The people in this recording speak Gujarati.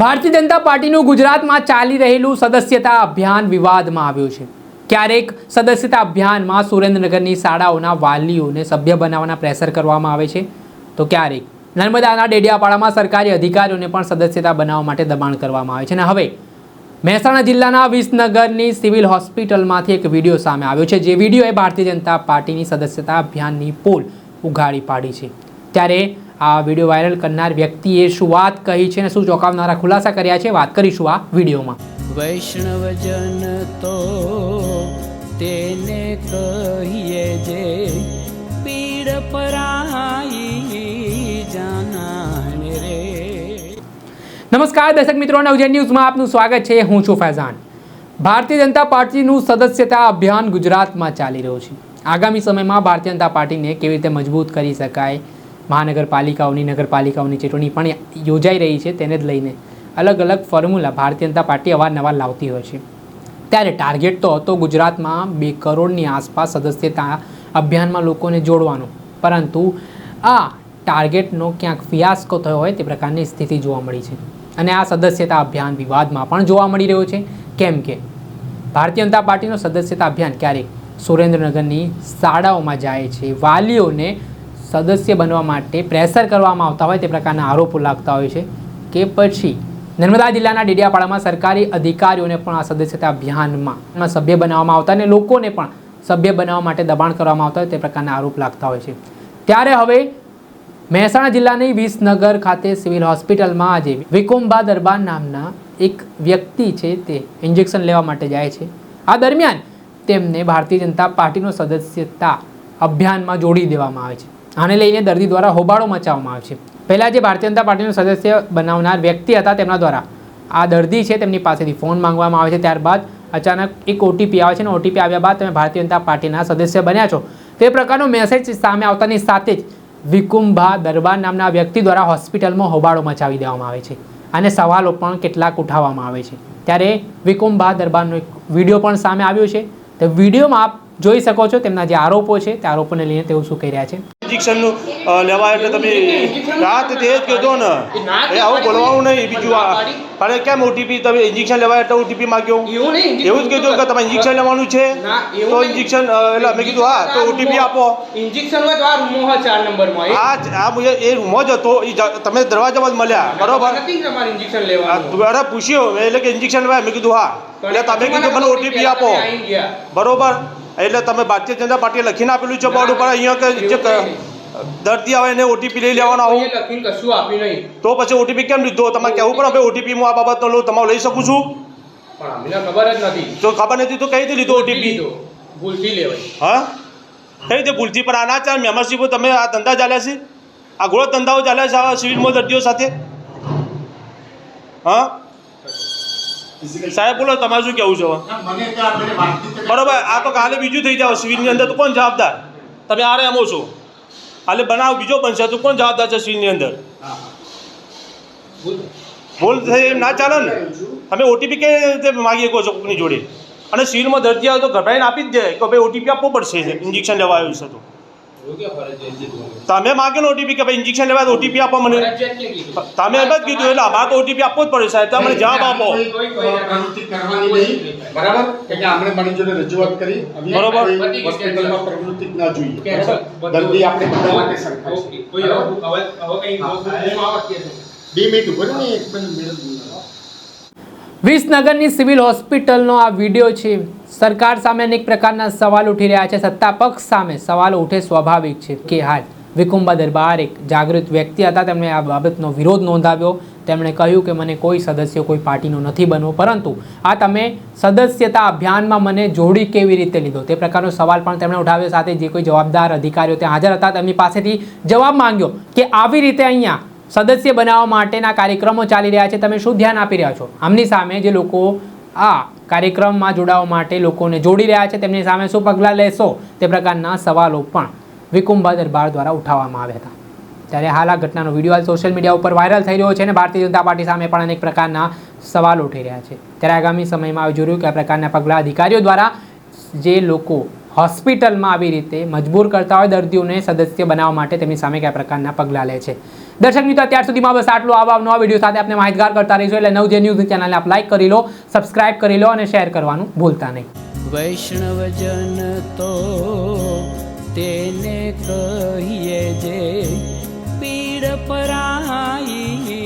ભારતીય જનતા પાર્ટીનું ગુજરાતમાં ચાલી રહેલું સદસ્યતા અભિયાન વિવાદમાં આવ્યું છે। ક્યારેક સદસ્યતા અભિયાનમાં સુરેન્દ્રનગરની શાળાઓના વાલીઓને સભ્ય બનાવવાના પ્રેશર કરવામાં આવે છે, તો ક્યારેક નર્મદાના ડેડિયાપાડામાં સરકારી અધિકારીઓને પણ સદસ્યતા બનાવવા માટે દબાણ કરવામાં આવે છે। અને હવે મહેસાણા જિલ્લાના વિસનગરની સિવિલ હોસ્પિટલમાંથી એક વિડીયો સામે આવ્યો છે, જે વિડીયોએ ભારતીય જનતા પાર્ટીની સદસ્યતા અભિયાનની પોલ ઉઘાડી પાડી છે। ત્યારે આ વિડીયો વાયરલ કરનાર વ્યક્તિએ શું વાત કહી છે અને શું ચોંકાવનારા ખુલાસા કર્યા છે, વાત કરીશું આ વિડીયોમાં। વૈષ્ણવજન તો તેને કહીએ જે પીડ પરાઈ જાનાને રે। નમસ્કાર દર્શક મિત્રો, નવજન ન્યૂઝમાં આપનું સ્વાગત છે। હું છું ફૈઝાન। ભારતીય જનતા પાર્ટીનું સદસ્યતા અભિયાન ગુજરાતમાં ચાલી રહ્યું છે। આગામી સમયમાં ભારતીય જનતા પાર્ટીને કેવી રીતે મજબૂત કરી શકાય, મહાનગરપાલિકાઓની નગરપાલિકાઓની ચૂંટણી પણ યોજાઈ રહી છે, તેને જ લઈને અલગ અલગ ફોર્મ્યુલા ભારતીય જનતા પાર્ટી અવારનવાર લાવતી હોય છે। ત્યારે ટાર્ગેટ તો હતો ગુજરાતમાં 2 કરોડની આસપાસ સદસ્યતા અભિયાનમાં લોકોને જોડવાનો, પરંતુ આ ટાર્ગેટનો ક્યાંક ફિયાસ્કો થયો હોય તે પ્રકારની સ્થિતિ જોવા મળી છે। અને આ સદસ્યતા અભિયાન વિવાદમાં પણ જોવા મળી રહ્યો છે, કેમ કે ભારતીય જનતા પાર્ટીનો સદસ્યતા અભિયાન ક્યારેક સુરેન્દ્રનગરની શાળાઓમાં જાય છે, વાલીઓને સદસ્ય બનવા માટે પ્રેશર કરવામાં આવતા હોય તે પ્રકારના આરોપો લાગતા હોય છે, કે પછી નર્મદા જિલ્લાના ડેડિયાપાડામાં સરકારી અધિકારીઓને પણ આ સદસ્યતા અભિયાનમાં સભ્ય બનાવવામાં આવતા અને લોકોને પણ સભ્ય બનાવવા માટે દબાણ કરવામાં આવતા હોય તે પ્રકારના આરોપ લાગતા હોય છે। ત્યારે હવે મહેસાણા જિલ્લાની વિસનગર ખાતે સિવિલ હોસ્પિટલમાં આજે વિકોમ્બા દરબાર નામના એક વ્યક્તિ છે તે ઇન્જેક્શન લેવા માટે જાય છે। આ દરમિયાન તેમને ભારતીય જનતા પાર્ટીનો સદસ્યતા અભિયાનમાં જોડી દેવામાં આવે છે। આને લઈને દર્દી દ્વારા હોબાળો મચાવવામાં આવે છે। પહેલાં જે ભારતીય જનતા પાર્ટીનું સદસ્ય બનાવનાર વ્યક્તિ હતા તેમના દ્વારા આ દર્દી છે તેમની પાસેથી ફોન માંગવામાં આવે છે। ત્યારબાદ અચાનક એક ઓટીપી આવે છે અને ઓટીપી આવ્યા બાદ તમે ભારતીય જનતા પાર્ટીના સદસ્ય બન્યા છો તે પ્રકારનો મેસેજ સામે આવતાની સાથે જ વિકુંભા દરબાર નામના વ્યક્તિ દ્વારા હોસ્પિટલમાં હોબાળો મચાવી દેવામાં આવે છે અને સવાલો પણ કેટલાક ઉઠાવવામાં આવે છે। ત્યારે વિકુંભા દરબારનો એક વિડીયો પણ સામે આવ્યો છે। તો વિડીયોમાં આપ જોઈ શકો છો તેમના જે આરોપો છે તે આરોપોને લઈને તેઓ શું કહી રહ્યા છે। ઇન્જેક્શનનું લેવા એટલે તમે રાત તે જ કહેતો ને એ આવું બોલવાનું નહીં બીજું અરે કેમ ઓટીપી તમે ઇન્જેક્શન લેવા એટલે ઓટીપી માગ્યો એવું જ કીધું કે તમે ઇન્જેક્શન લેવાનું છે તો ઇન્જેક્શન એટલે મેં કીધું હા તો ઓટીપી આપો ઇન્જેક્શન હોય તો આ રૂમમાં 4 નંબરમાં હા એ રૂમમાં જ હતો તમે દરવાજામાં જ મળ્યા બરોબર તમારે ઇન્જેક્શન લેવાનું અરે પૂછ્યું એટલે કે ઇન્જેક્શન લેવા મેં કીધું હા એટલે તમે કીધું મને ઓટીપી આપો બરોબર એટલે તમે ભારતીય જનતા પાર્ટીએ લખીને આપેલું છે બોર્ડ ઉપર અહીંયા કે દર્દી આવે એને ઓટીપી લઈ લેવાનો આવું લખીને કશું આપ્યું નહીં તો પછી ઓટીપી કેમ લીધો તમારે કહેવું પડે હવે ઓટીપી હું આ બાબતનો લઉં તમારે લઈ શકું છું પણ અમને ખબર જ નથી જો ખબર નથી તો કઈ રીતે લીધો ઓટીપી ભૂલથી લેવાય હા કઈ રીતે ભૂલથી પણ આના ચાલ મેમ્બરશીપ તમે આ ધંધા ચાલ્યા છે આ ગોળો ધંધાઓ ચાલ્યા છે આ સિવિલમાં દર્દીઓ સાથે હા સાહેબ બોલો તમારે શું કહેવું છે બરોબર આ તો કાલે બીજું થઈ જાવ સિવિલની અંદર તો કોણ જવાબદાર તમે આરે એમો છો કાલે બનાવ બીજો બનશે તો કોણ જવાબદાર છે સિવિલની અંદર ભૂલ થઈ એમ ના ચાલે ને તમે ઓટીપી કેવી રીતે માગી શકો છો કોઈની જોડે અને સિવિલમાં દર્દી આવે તો ગભરાઈને આપી જ દે કે ભાઈ ઓટીપી આપવો પડશે ઇન્જેક્શન લેવા આવ્યું છે તો તમે માગ્યો ને ઓટીપી કે ભાઈ ઇન્જેક્શન લેવા તો ઓટીપી આપો મને તમે એમ જ કીધું એટલે અમારે તો ઓટીપી આપવો જ પડે સાહેબ તમે જવાબ આપો બરાબર કે આપણે મારી જોડે રજૂઆત કરી બરોબર હોસ્પિટલમાં પ્રવૃત્તિ ના જોઈએ દર્દી આપણે બધા માટે સરખા છે બે મિનિટ ઉપર ને એક મિનિટ વિસનગરની સિવિલ હોસ્પિટલનો આ વિડીયો છે। સરકાર સામે અનેક પ્રકારના સવાલ ઉઠી રહ્યા છે। સત્તા પક્ષ સામે સવાલો ઉઠે સ્વાભાવિક છે કે હાલ વિકુંભા દરબાર એક જાગૃત વ્યક્તિ હતા, તેમણે આ બાબતનો વિરોધ નોંધાવ્યો। તેમણે કહ્યું કે મને કોઈ સદસ્ય કોઈ પાર્ટીનો નથી બનવો, પરંતુ આ તમે સદસ્યતા અભિયાનમાં મને જોડી કેવી રીતે લીધો તે પ્રકારનો સવાલ પણ તેમણે ઉઠાવ્યો। સાથે જે કોઈ જવાબદાર અધિકારીઓ ત્યાં હાજર હતા તેમની પાસેથી જવાબ માંગ્યો કે આવી રીતે અહીંયા સદસ્ય બનાવવા માટેના કાર્યક્રમો ચાલી રહ્યા છે, તમે શું ધ્યાન આપી રહ્યા છો? આમની સામે જે લોકો આ કાર્યક્રમમાં જોડાવા માટે લોકોને જોડી રહ્યા છે તેમની સામે શું પગલાં લેશો તે પ્રકારના સવાલો પણ વિકુંભા દરબાર દ્વારા ઉઠાવવામાં આવ્યા હતા। ત્યારે હાલ આ ઘટનાનો વિડીયો હાલ સોશિયલ મીડિયા ઉપર વાયરલ થઈ રહ્યો છે અને ભારતીય જનતા પાર્ટી સામે પણ અનેક પ્રકારના સવાલો ઉઠી રહ્યા છે। ત્યારે આગામી સમયમાં આવી જોયું કે આ પ્રકારના પગલાં અધિકારીઓ દ્વારા જે લોકો હોસ્પિટલમાં આવી રીતે મજબૂર કરતા હોય દર્દીઓને સદસ્ય બનાવવા માટે તેમની સામે કયા પ્રકારના પગલાં લે છે। દર્શક મિત્રો, અત્યાર સુધીમાં બસ આટલું. આવા નવા વિડીયો સાથે આપણે માહિતગાર કરતા રહીશું. એટલે નવજે ન્યૂઝ ચેનલને આપ લાઈક કરી લો, સબસ્ક્રાઇબ કરી લો અને શેર કરવાનું ભૂલતા નહીં. વૈષ્ણવજન તો તેને કહીએ જે પીડ પરાઈ.